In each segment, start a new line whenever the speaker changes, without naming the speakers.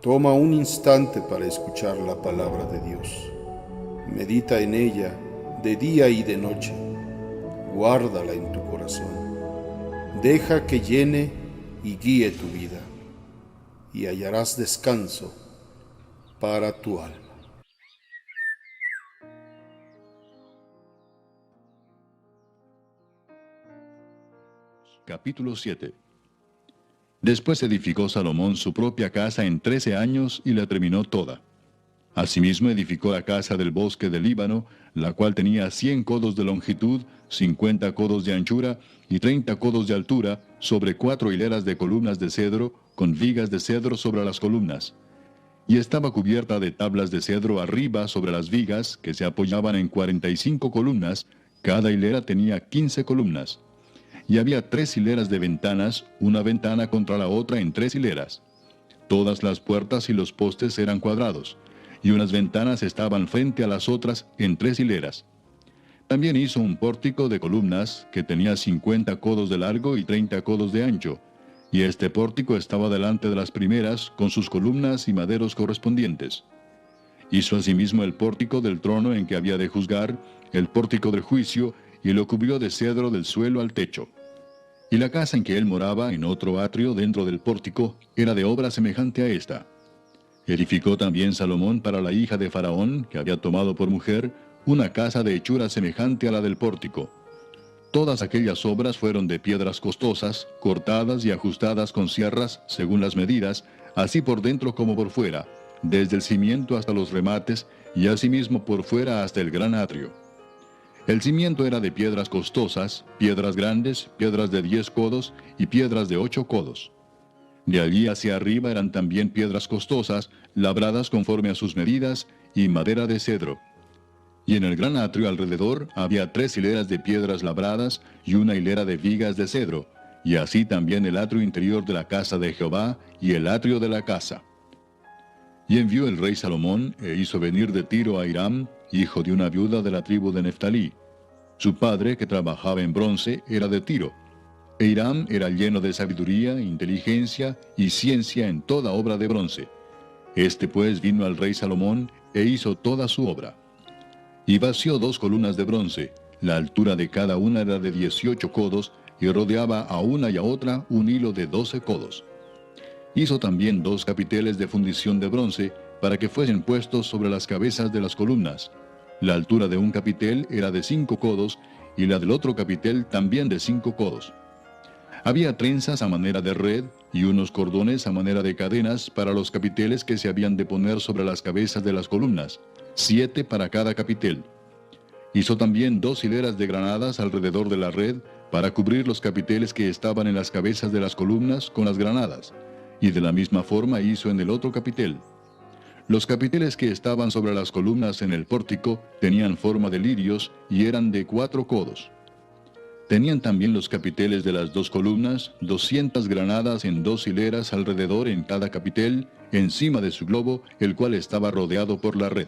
Toma un instante para escuchar la palabra de Dios. Medita en ella de día y de noche. Guárdala en tu corazón. Deja que llene y guíe tu vida, y hallarás descanso para tu alma.
Capítulo 7. Después edificó Salomón su propia casa en 13 años y la terminó toda. Asimismo edificó la casa del bosque del Líbano, la cual tenía 100 codos de longitud, 50 codos de anchura y 30 codos de altura, sobre 4 hileras de columnas de cedro, con vigas de cedro sobre las columnas. Y estaba cubierta de tablas de cedro arriba sobre las vigas, que se apoyaban en 45 columnas, cada hilera tenía 15 columnas. Y había 3 hileras de ventanas, una ventana contra la otra en 3 hileras. Todas las puertas y los postes eran cuadrados, y unas ventanas estaban frente a las otras en 3 hileras. También hizo un pórtico de columnas que tenía 50 codos de largo y 30 codos de ancho, y este pórtico estaba delante de las primeras con sus columnas y maderos correspondientes. Hizo asimismo el pórtico del trono en que había de juzgar, el pórtico del juicio, y lo cubrió de cedro del suelo al techo. Y la casa en que él moraba, en otro atrio dentro del pórtico, era de obra semejante a esta. Edificó también Salomón para la hija de Faraón, que había tomado por mujer, una casa de hechura semejante a la del pórtico. Todas aquellas obras fueron de piedras costosas, cortadas y ajustadas con sierras, según las medidas, así por dentro como por fuera, desde el cimiento hasta los remates, y asimismo por fuera hasta el gran atrio. El cimiento era de piedras costosas, piedras grandes, piedras de 10 codos y piedras de 8 codos. De allí hacia arriba eran también piedras costosas, labradas conforme a sus medidas, y madera de cedro. Y en el gran atrio alrededor había 3 hileras de piedras labradas y una hilera de vigas de cedro, y así también el atrio interior de la casa de Jehová y el atrio de la casa. Y envió el rey Salomón e hizo venir de Tiro a Hiram, hijo de una viuda de la tribu de Neftalí. Su padre, que trabajaba en bronce, era de Tiro. E Hiram era lleno de sabiduría, inteligencia y ciencia en toda obra de bronce. Este pues vino al rey Salomón e hizo toda su obra. Y vació 2 columnas de bronce, la altura de cada una era de 18 codos, y rodeaba a una y a otra un hilo de 12 codos. Hizo también 2 capiteles de fundición de bronce, para que fuesen puestos sobre las cabezas de las columnas. La altura de un capitel era de 5 codos, y la del otro capitel también de 5 codos. Había trenzas a manera de red, y unos cordones a manera de cadenas para los capiteles que se habían de poner sobre las cabezas de las columnas, 7 para cada capitel. Hizo también 2 hileras de granadas alrededor de la red, para cubrir los capiteles que estaban en las cabezas de las columnas con las granadas, y de la misma forma hizo en el otro capitel. Los capiteles que estaban sobre las columnas en el pórtico tenían forma de lirios y eran de 4 codos. Tenían también los capiteles de las 2 columnas 200 granadas en 2 hileras alrededor en cada capitel, encima de su globo, el cual estaba rodeado por la red.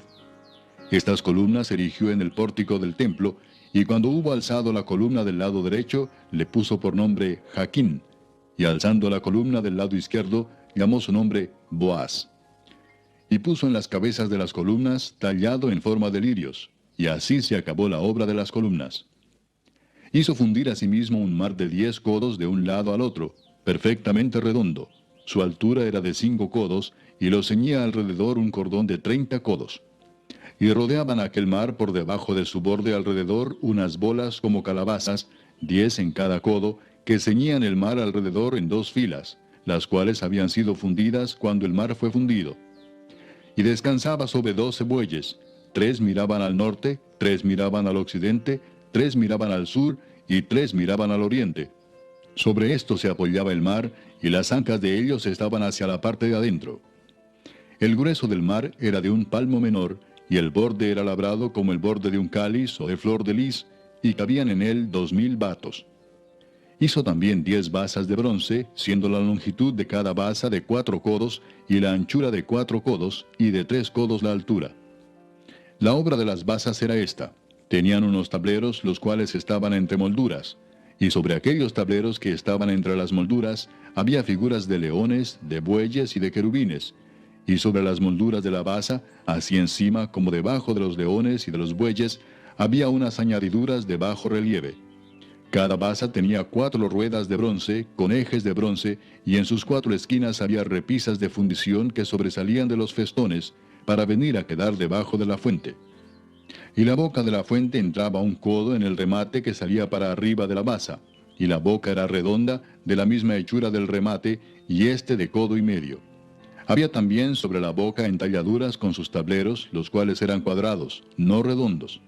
Estas columnas erigió en el pórtico del templo, y cuando hubo alzado la columna del lado derecho, le puso por nombre Jaquín, y alzando la columna del lado izquierdo, llamó su nombre Boaz. Y puso en las cabezas de las columnas tallado en forma de lirios, y así se acabó la obra de las columnas. Hizo fundir asimismo un mar de 10 codos de un lado al otro, perfectamente redondo. Su altura era de 5 codos, y lo ceñía alrededor un cordón de 30 codos. Y rodeaban aquel mar por debajo de su borde alrededor unas bolas como calabazas, 10 en cada codo, que ceñían el mar alrededor en 2 filas, las cuales habían sido fundidas cuando el mar fue fundido. Y descansaba sobre 12 bueyes, 3 miraban al norte, 3 miraban al occidente, 3 miraban al sur, y 3 miraban al oriente. Sobre esto se apoyaba el mar, y las ancas de ellos estaban hacia la parte de adentro. El grueso del mar era de un palmo menor, y el borde era labrado como el borde de un cáliz o de flor de lis, y cabían en él 2000 batos. Hizo también 10 basas de bronce, siendo la longitud de cada basa de 4 codos, y la anchura de 4 codos, y de 3 codos la altura. La obra de las basas era esta. Tenían unos tableros, los cuales estaban entre molduras, y sobre aquellos tableros que estaban entre las molduras, había figuras de leones, de bueyes y de querubines, y sobre las molduras de la basa, así encima como debajo de los leones y de los bueyes, había unas añadiduras de bajo relieve. Cada basa tenía 4 ruedas de bronce, con ejes de bronce, y en sus 4 esquinas había repisas de fundición que sobresalían de los festones, para venir a quedar debajo de la fuente. Y la boca de la fuente entraba un codo en el remate que salía para arriba de la basa, y la boca era redonda, de la misma hechura del remate, y este de codo y medio. Había también sobre la boca entalladuras con sus tableros, los cuales eran cuadrados, no redondos.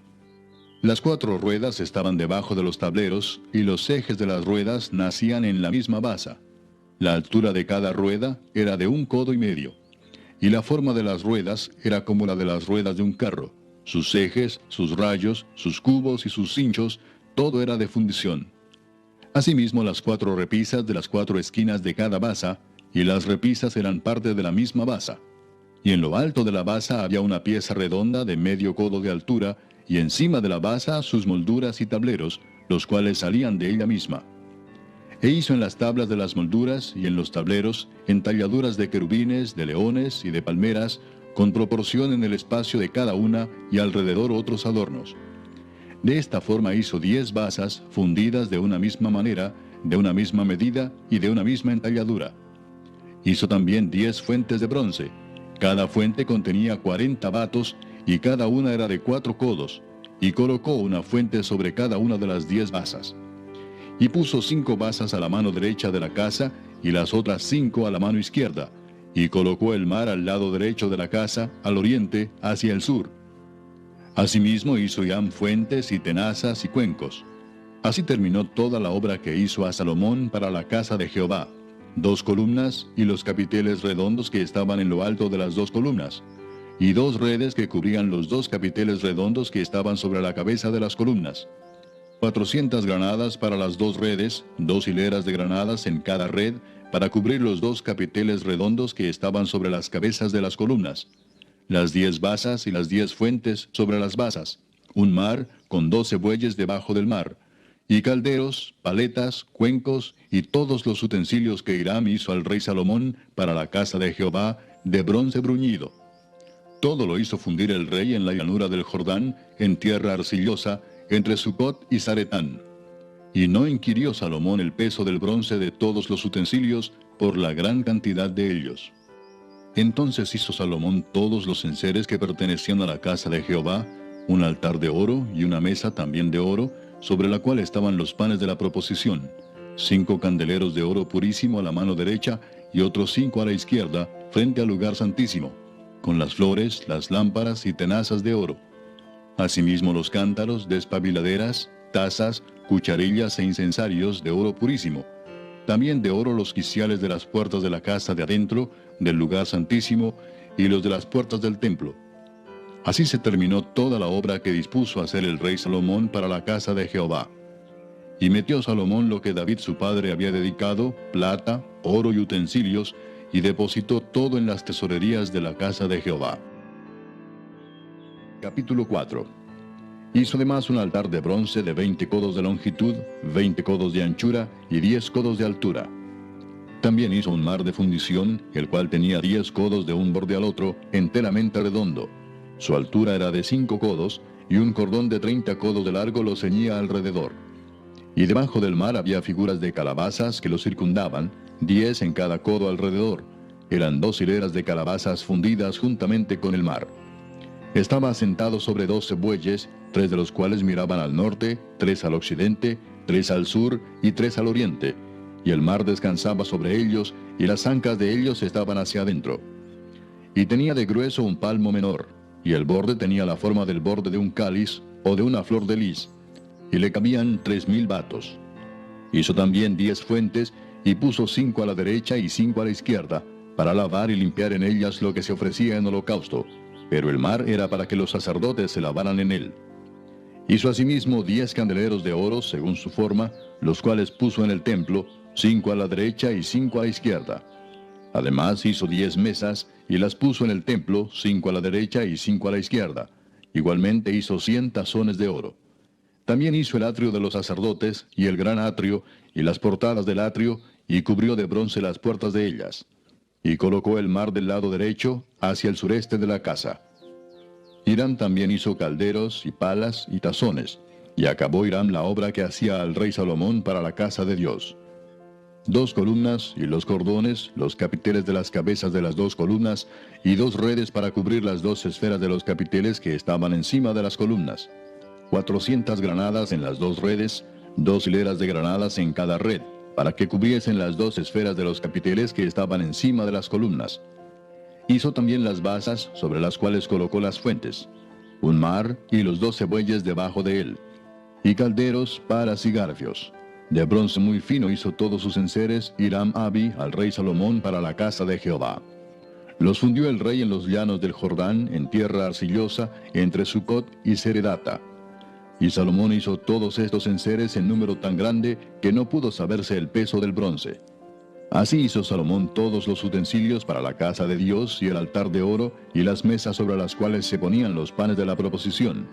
Las 4 ruedas estaban debajo de los tableros, y los ejes de las ruedas nacían en la misma basa. La altura de cada rueda era de 1 codo y medio, y la forma de las ruedas era como la de las ruedas de un carro. Sus ejes, sus rayos, sus cubos y sus cinchos, todo era de fundición. Asimismo, las 4 repisas de las 4 esquinas de cada basa, y las repisas eran parte de la misma basa. Y en lo alto de la basa había una pieza redonda de medio codo de altura, y encima de la basa sus molduras y tableros, los cuales salían de ella misma. E hizo en las tablas de las molduras y en los tableros entalladuras de querubines, de leones y de palmeras, con proporción en el espacio de cada una, y alrededor otros adornos. De esta forma hizo 10 basas, fundidas de una misma manera, de una misma medida y de una misma entalladura. Hizo también 10 fuentes de bronce. Cada fuente contenía 40 batos, y cada una era de 4 codos, y colocó una fuente sobre cada una de las 10 basas. Y puso 5 basas a la mano derecha de la casa, y las otras 5 a la mano izquierda, y colocó el mar al lado derecho de la casa, al oriente, hacia el sur. Asimismo hizo Hiram fuentes y tenazas y cuencos. Así terminó toda la obra que hizo a Salomón para la casa de Jehová: 2 columnas y los capiteles redondos que estaban en lo alto de las 2 columnas, y 2 redes que cubrían los 2 capiteles redondos que estaban sobre la cabeza de las columnas. 400 granadas para las 2 redes, 2 hileras de granadas en cada red, para cubrir los 2 capiteles redondos que estaban sobre las cabezas de las columnas. Las 10 basas y las 10 fuentes sobre las basas. Un mar con 12 bueyes debajo del mar. Y calderos, paletas, cuencos y todos los utensilios que Hiram hizo al rey Salomón para la casa de Jehová, de bronce bruñido. Todo lo hizo fundir el rey en la llanura del Jordán, en tierra arcillosa, entre Sucot y Zaretán. Y no inquirió Salomón el peso del bronce de todos los utensilios, por la gran cantidad de ellos. Entonces hizo Salomón todos los enseres que pertenecían a la casa de Jehová, un altar de oro y una mesa también de oro, sobre la cual estaban los panes de la proposición, 5 candeleros de oro purísimo a la mano derecha, y otros 5 a la izquierda, frente al lugar santísimo, con las flores, las lámparas y tenazas de oro. Asimismo los cántaros, despabiladeras, tazas, cucharillas e incensarios de oro purísimo. También de oro los quiciales de las puertas de la casa de adentro, del lugar santísimo, y los de las puertas del templo. Así se terminó toda la obra que dispuso hacer el rey Salomón para la casa de Jehová. Y metió Salomón lo que David su padre había dedicado, plata, oro y utensilios, y depositó todo en las tesorerías de la casa de Jehová. Capítulo 4. Hizo además un altar de bronce de 20 codos de longitud, 20 codos de anchura y 10 codos de altura. También hizo un mar de fundición, el cual tenía 10 codos de un borde al otro, enteramente redondo. Su altura era de 5 codos, y un cordón de 30 codos de largo lo ceñía alrededor. Y debajo del mar había figuras de calabazas que lo circundaban, 10 en cada codo alrededor. Eran 2 hileras de calabazas fundidas juntamente con el mar. Estaba asentado sobre 12 bueyes, 3 de los cuales miraban al norte, 3 al occidente, 3 al sur y 3 al oriente, y el mar descansaba sobre ellos, y las ancas de ellos estaban hacia adentro. Y tenía de grueso un palmo menor, y el borde tenía la forma del borde de un cáliz o de una flor de lis, y le cabían 3000 batos. Hizo también 10 fuentes, y puso 5 a la derecha y 5 a la izquierda, para lavar y limpiar en ellas lo que se ofrecía en holocausto, pero el mar era para que los sacerdotes se lavaran en él. Hizo asimismo 10 candeleros de oro según su forma, los cuales puso en el templo, 5 a la derecha y 5 a la izquierda. Además hizo 10 mesas, y las puso en el templo, 5 a la derecha y 5 a la izquierda. Igualmente hizo 100 tazones de oro. También hizo el atrio de los sacerdotes, y el gran atrio, y las portadas del atrio, y cubrió de bronce las puertas de ellas. y colocó el mar del lado derecho hacia el sureste de la casa. Hiram también hizo calderos y palas y tazones, y acabó Hiram la obra que hacía al rey Salomón para la casa de Dios. 2 columnas y los cordones, los capiteles de las cabezas de las 2 columnas, y 2 redes para cubrir las 2 esferas de los capiteles que estaban encima de las columnas. 400 granadas en las 2 redes, 2 hileras de granadas en cada red, para que cubriesen las 2 esferas de los capiteles que estaban encima de las columnas. Hizo también las basas sobre las cuales colocó las fuentes, un mar y los 12 bueyes debajo de él, y calderos, palas y garfios. De bronce muy fino hizo todos sus enseres Hiram-Abi al rey Salomón para la casa de Jehová. Los fundió el rey en los llanos del Jordán, en tierra arcillosa, entre Sucot y Seredata. Y Salomón hizo todos estos enseres en número tan grande que no pudo saberse el peso del bronce. Así hizo Salomón todos los utensilios para la casa de Dios y el altar de oro y las mesas sobre las cuales se ponían los panes de la proposición.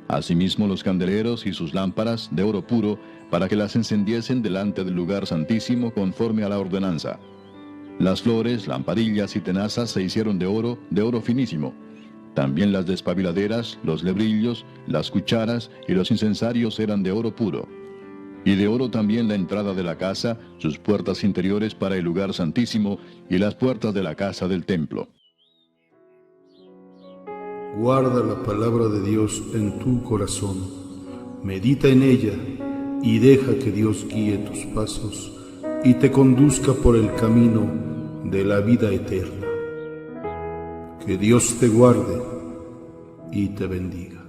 Asimismo los candeleros y sus lámparas de oro puro para que las encendiesen delante del lugar santísimo conforme a la ordenanza. Las flores, lamparillas y tenazas se hicieron de oro finísimo. También las despabiladeras, los lebrillos, las cucharas y los incensarios eran de oro puro. Y de oro también la entrada de la casa, sus puertas interiores para el lugar santísimo y las puertas de la casa del templo.
Guarda la palabra de Dios en tu corazón, medita en ella y deja que Dios guíe tus pasos y te conduzca por el camino de la vida eterna. Que Dios te guarde y te bendiga.